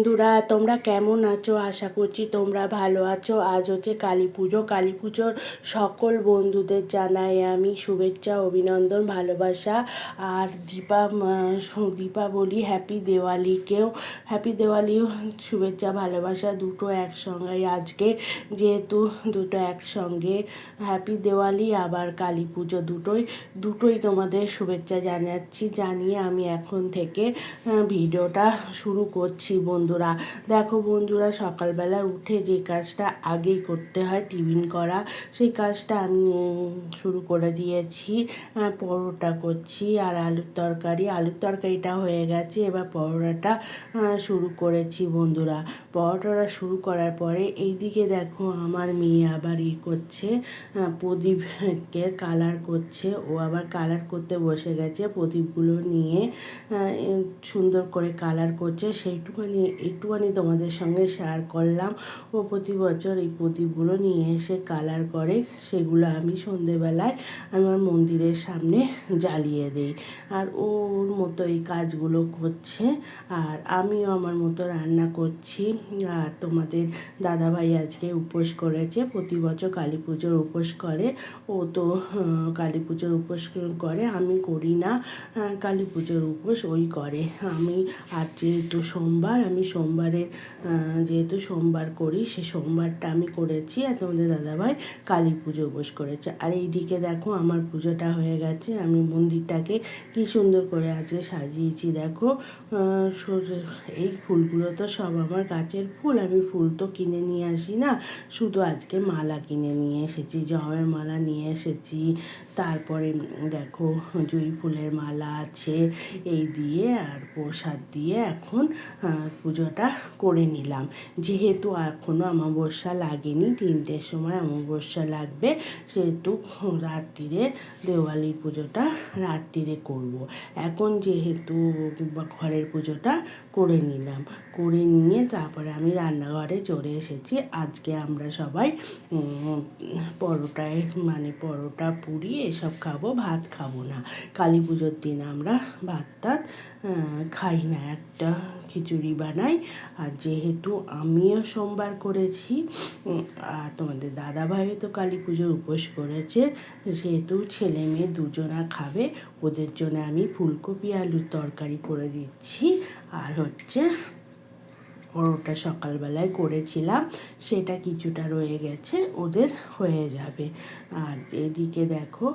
বন্ধুরা, তোমরা কেমন আছো? আশা করছি তোমরা ভালো আছো। আজ হচ্ছে কালী পুজো। কালী পুজোর সকল বন্ধুদের জানাই আমি শুভেচ্ছা, অভিনন্দন, ভালোবাসা। আর দীপাবলি, হ্যাপি দেওয়ালিকেও হ্যাপি দেওয়ালি, শুভেচ্ছা ভালোবাসা দুটো একসঙ্গে আজকে, যেহেতু দুটো একসঙ্গে হ্যাপি দেওয়ালি আবার কালী পুজো দুটোই তোমাদের শুভেচ্ছা জানাচ্ছি। জানিয়ে আমি এখন থেকে ভিডিওটা শুরু করছি। বন্ধুরা দেখো, বন্ধুরা সকালবেলা উঠে যে কাজটা আগেই করতে হয় টিফিন করা, সেই কাজটা আমি শুরু করে দিয়েছি। পরোটা করছি আর আলুর তরকারিটা হয়ে গেছে। এবার পরোটাটা শুরু করেছি। বন্ধুরা পরোটাটা শুরু করার পরে এইদিকে দেখো আমার মেয়ে আবার করছে, প্রদীপের কালার করছে। ও আবার কালার করতে বসে গেছে, প্রদীপগুলো নিয়ে সুন্দর করে কালার করছে। একটুখানি তোমাদের সঙ্গে শেয়ার করলাম। ও প্রতি বছর এই প্রদীপগুলো নিয়ে এসে কালার করে, সেগুলো আমি সন্ধেবেলায় আমার মন্দিরের সামনে জ্বালিয়ে দিই। আর ওর মতো এই কাজগুলো করছে, আর আমিও আমার মতো রান্না করছি। আর তোমাদের দাদাভাই আজকে উপোস করেছে, প্রতি বছর কালী পুজোর উপোস করে। ও তো কালী পুজোর উপোস করে, আমি করি না কালী পুজোর উপোস, ওই করে। আর যেহেতু সোমবার, আমি যেহেতু সোমবার করি, সে সোমবারটা আমি করেছি। আর তোমাদের দাদাভাই কালী পুজো উপোস করেছে। আর এইদিকে দেখো আমার পুজোটা হয়ে গেছে। আমি মন্দিরটাকে কি সুন্দর করে আজকে সাজিয়েছি দেখো। এই ফুলগুলো তো সব আমার গাছের ফুল, আমি ফুল তো কিনে নিয়ে আসি না, শুধু আজকে মালা কিনে নিয়ে এসেছি, জবার মালা নিয়ে এসেছি। তারপরে দেখো জুঁই ফুলের মালা আছে, এই দিয়ে আর প্রসাদ দিয়ে এখন পুজোটা করে নিলাম। যেহেতু এখনও অমাবস্যা লাগেনি, 3টের সময় অমাবস্যা লাগবে, সেহেতু রাত্রিরে দেওয়ালির পুজোটা রাত্রিরে করব। এখন যেহেতু ঘরের পুজোটা করে নিলাম, করে নিয়ে তারপরে আমি রান্নাঘরে চলে এসেছি। আজকে আমরা সবাই পরোটা পুরি এসব খাবো, ভাত খাবো না। কালী পুজোর দিন আমরা ভাত টাত খাই না, একটা খিচুড়ি বানাই। আর যেহেতু আমিও সোমবার করেছি, আর তোমাদের দাদাভাইও তো কালী পুজোর উপোস করেছে, সেহেতু ছেলে মেয়ে দুজনা খাবে, ওদের জন্য আমি ফুলকপি আলুর তরকারি করে দিচ্ছি। আর হচ্ছে পরোটা সকালবেলায় করেছিলাম, সেটা কিছুটা রয়ে গেছে, ওদের হয়ে যাবে। আর এদিকে দেখো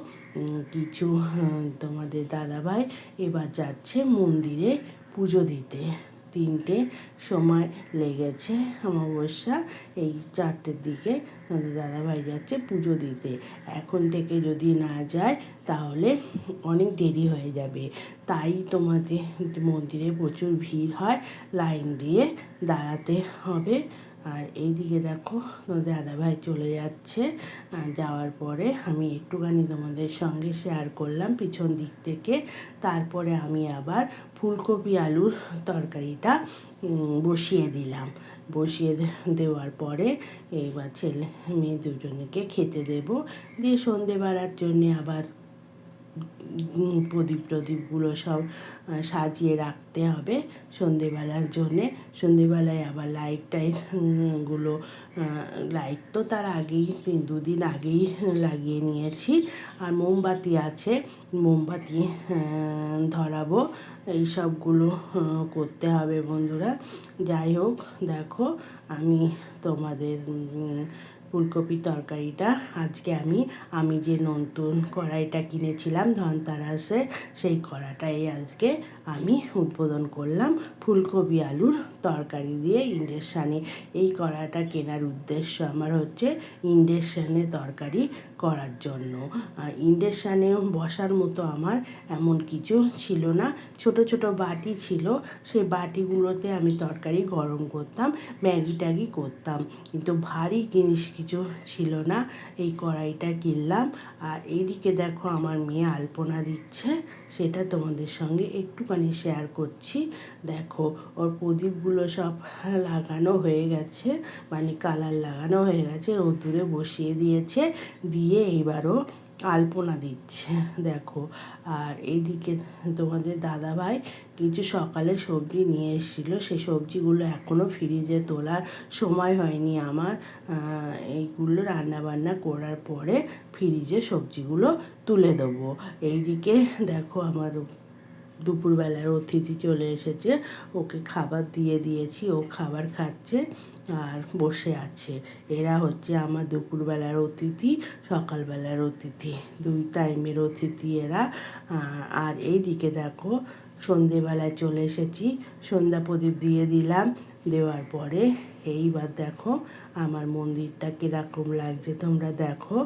তোমাদের দাদাভাই এবার যাচ্ছে মন্দিরে পুজো দিতে। 3টে সময় লেগেছে অমাবস্যা, এই 4টের দিকে তোমাদের দাদাভাই যাচ্ছে পুজো দিতে। এখন থেকে যদি না যায় তাহলে অনেক দেরি হয়ে যাবে। তাই তোমাদের মন্দিরে প্রচুর ভিড় হয়, লাইন দিয়ে দাঁড়াতে হবে। আর এইদিকে দেখো দাদাভাই চলে যাচ্ছে, যাওয়ার পরে আমি একটুখানি তোমাদের সঙ্গে শেয়ার করলাম পিছন দিক থেকে। তারপরে আমি আবার ফুলকপি আলুর তরকারিটা বসিয়ে দিলাম। বসিয়ে দেওয়ার পরে এইবার ছেলে মেয়ে দুজনকে খেতে দেব, দিয়ে সন্ধেবেলার জন্যে আবার প্রদীপগুলো সব সাজিয়ে রাখতে হবে সন্ধেবেলার জন্যে। সন্ধেবেলায় আবার গুলো লাইট তো তার আগেই 2 দিন আগেই লাগিয়ে নিয়েছি। আর মোমবাতি আছে, মোমবাতি ধরাবো, এই সবগুলো করতে হবে। বন্ধুরা যাই হোক, দেখো আমি তোমাদের ফুলকপি তরকারিটা আজকে আমি যে নতুন কড়াইটা কিনেছিলাম ধনতেরাসে, সেই কড়াইটাই আজকে আমি উদ্বোধন করলাম ফুলকপি আলুর তরকারি দিয়ে ইন্ডাকশানে। এই কড়াইটা কেনার উদ্দেশ্য আমার হচ্ছে ইন্ডাকশানে তরকারি করার জন্য। আর ইন্ডাকশানে বসার মতো আমার এমন কিছু ছিল না, ছোট ছোট বাটি ছিল, সেই বাটিগুলোতে আমি তরকারি গরম করতাম, ম্যাগি করতাম, কিন্তু ভারী জিনিস কিছু ছিল না, এই কড়াইটা কিনলাম। আর এইদিকে দেখো আমার মেয়ে আলপনা দিচ্ছে, সেটা তোমাদের সঙ্গে একটুখানি শেয়ার করছি। দেখো ওর প্রদীপগুলো সব লাগানো হয়ে গেছে, কালার লাগানো হয়ে গেছে, রোদ্দুরে বসিয়ে দিয়েছে, দিয়ে এইবারও আলপনা দিচ্ছে দেখো। আর এইদিকে তোমাদের দাদাভাই কিছু সকালে সবজি নিয়ে এসেছিলো, সেই সবজিগুলো এখনও ফ্রিজে তোলার সময় হয়নি আমার। এইগুলো রান্নাবান্না করার পরে ফ্রিজে সবজিগুলো তুলে দেবো। এইদিকে দেখো আমার দুপুরবেলার অতিথি চলে এসেছে, ওকে খাবার দিয়ে দিয়েছি, ও খাবার খাচ্ছে আর বসে আছে। এরা হচ্ছে আমার দুপুরবেলার অতিথি, সকালবেলার অতিথি, দুই টাইমের অতিথি এরা। আর এইদিকে দেখো সন্ধেবেলায় চলে এসেছি, সন্ধ্যা প্রদীপ দিয়ে দিলাম। দেওয়ার পরে এইবার দেখো আমার মন্দিরটা কীরকম লাগছে তোমরা দেখো।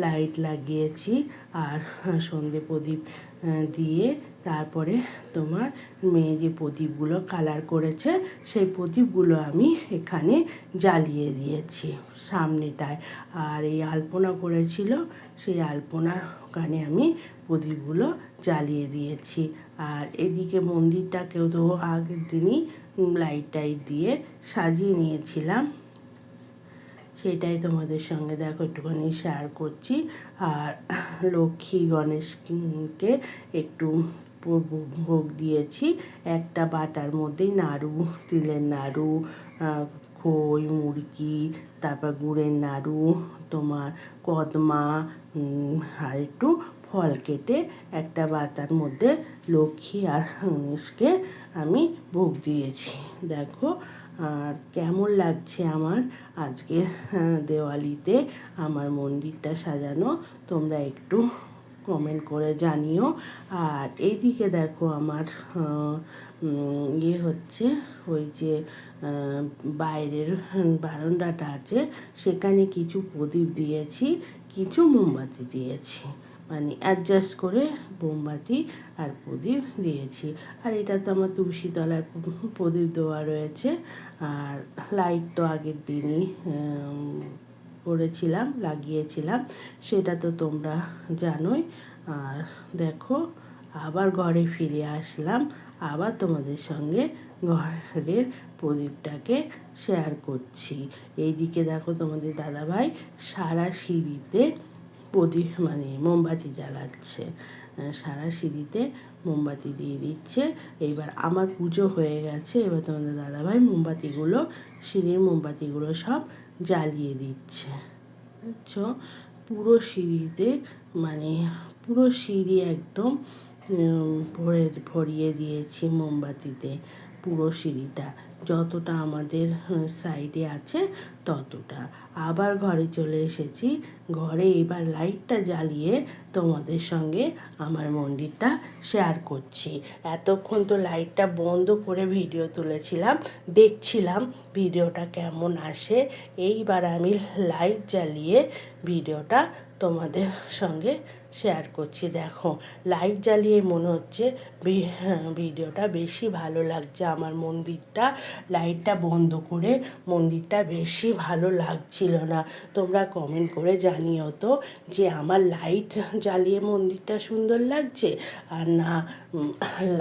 লাইট লাগিয়েছি আর সন্ধে প্রদীপ দিয়ে তারপরে তোমার মেয়ে যে প্রদীপগুলো কালার করেছে সেই প্রদীপগুলো আমি এখানে জ্বালিয়ে দিয়েছি সামনেটায়। আর এই আলপনা করেছিল সেই আলপনার ওখানে আমি প্রদীপগুলো জ্বালিয়ে দিয়েছি। আর এদিকে মন্দিরটাকেও তো আগের দিনই লাইট টাইট দিয়ে সাজিয়ে নিয়েছিলাম, সেটাই তোমাদের সঙ্গে দেখো একটুখানি শেয়ার করছি। আর লক্ষ্মী গণেশকে একটু ভোগ দিয়েছি, একটা বাটার মধ্যেই নাড়ু, তিলের নাড়ু, খই, মুরগি, তারপর গুড়ের নাড়ু, তোমার কদমা আর একটু ফল কেটে একটা বাটার মধ্যে লক্ষ্মী আর গণেশকে আমি ভোগ দিয়েছি দেখো। আর কেমন লাগছে আমার আজকে দেওয়ালিতে আমার মন্দিরটা সাজানো তোমরা একটু কমেন্ট করে জানিও। আর এইদিকে দেখো আমার হচ্ছে ওই যে বাইরের বারান্দাটা আছে, সেখানে কিছু প্রদীপ দিয়েছি, কিছু মোমবাতি দিয়েছি, মানে অ্যাডজাস্ট করে মোমবাতি আর প্রদীপ দিয়েছি। আর এটা তো আমার তুলসী তলার প্রদীপ দেওয়া রয়েছে। আর লাইট তো আগের দিনই করেছিলাম, লাগিয়েছিলাম, সেটা তো তোমরা জানোই। আর দেখো আবার ঘরে ফিরে আসলাম, আবার তোমাদের সঙ্গে ঘরের প্রদীপটাকে শেয়ার করছি। এইদিকে দেখো তোমাদের দাদাভাই সারা সিঁড়িতে প্রদীপ মানে মোমবাতি জ্বালাচ্ছে, সারা সিঁড়িতে মোমবাতি দিয়ে দিচ্ছে। এইবার আমার পুজো হয়ে গেছে, এবার তোমাদের দাদাভাই মোমবাতিগুলো, সিঁড়ির মোমবাতিগুলো সব জ্বালিয়ে দিচ্ছে বুঝছো। পুরো সিঁড়িতে মানে পুরো সিঁড়ি একদম ভরিয়ে দিয়েছি মোমবাতিতে, পুরো সিঁড়িটা যতটা আমাদের সাইডে আছে ততটা। আবার ঘরে চলে এসেছি, ঘরে এবার লাইটটা জ্বালিয়ে তোমাদের সঙ্গে আমার মন্দিরটা শেয়ার করছি। এতক্ষণ তো লাইটটা বন্ধ করে ভিডিও তুলেছিলাম, দেখছিলাম ভিডিওটা কেমন আসে। এইবার আমি লাইট জ্বালিয়ে ভিডিওটা তোমাদের সঙ্গে শেয়ার করছি। দেখো লাইট জ্বালিয়ে মনে হচ্ছে ভিডিওটা বেশি ভালো লাগছে। আমার মন্দিরটা লাইটটা বন্ধ করে মন্দিরটা বেশি ভালো লাগছিল না। তোমরা কমেন্ট করে জানিও তো যে আমার লাইট জ্বালিয়ে মন্দিরটা সুন্দর লাগছে আর না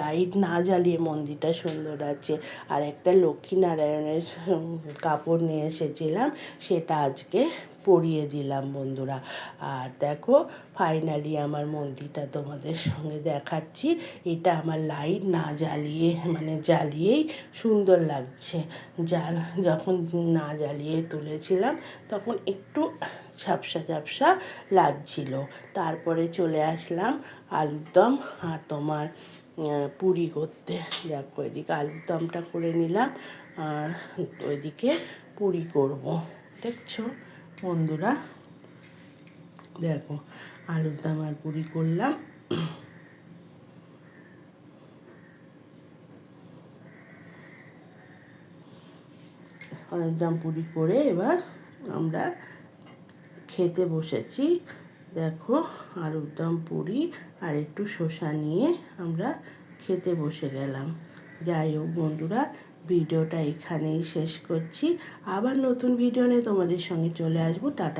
লাইট না জ্বালিয়ে মন্দিরটা সুন্দর লাগছে। আর একটা লক্ষ্মীনারায়ণের কাপড় নিয়ে এসেছিলাম, সেটা আজকে পরিয়ে দিলাম বন্ধুরা। আর দেখো ফাইনালি আমার মন্দিরটা তোমাদের সঙ্গে দেখাচ্ছি। এটা আমার লাইট না জ্বালিয়ে মানে জ্বালিয়েই সুন্দর লাগছে। যখন না জ্বালিয়ে তুলেছিলাম তখন একটু ঝাপসা ঝাপসা লাগছিল। তারপরে চলে আসলাম আলুর দম আর তোমার পুরি করতে। দেখো এদিকে আলুর দমটা করে নিলাম আর ওইদিকে পুরি করব। দেখছো বন্ধুরা, দেখো আলুর দম আর পুরি করলাম। আলুর দম পুরি করে এবার আমরা খেতে বসেছি। দেখো আলুর দম পুরি আর একটু শসা নিয়ে আমরা খেতে বসে গেলাম। যাই হোক বন্ধুরা, ভিডিওটা এখানেই শেষ করছি। আবার নতুন ভিডিও নিয়ে তোমাদের সঙ্গে চলে আসবো। টাটা।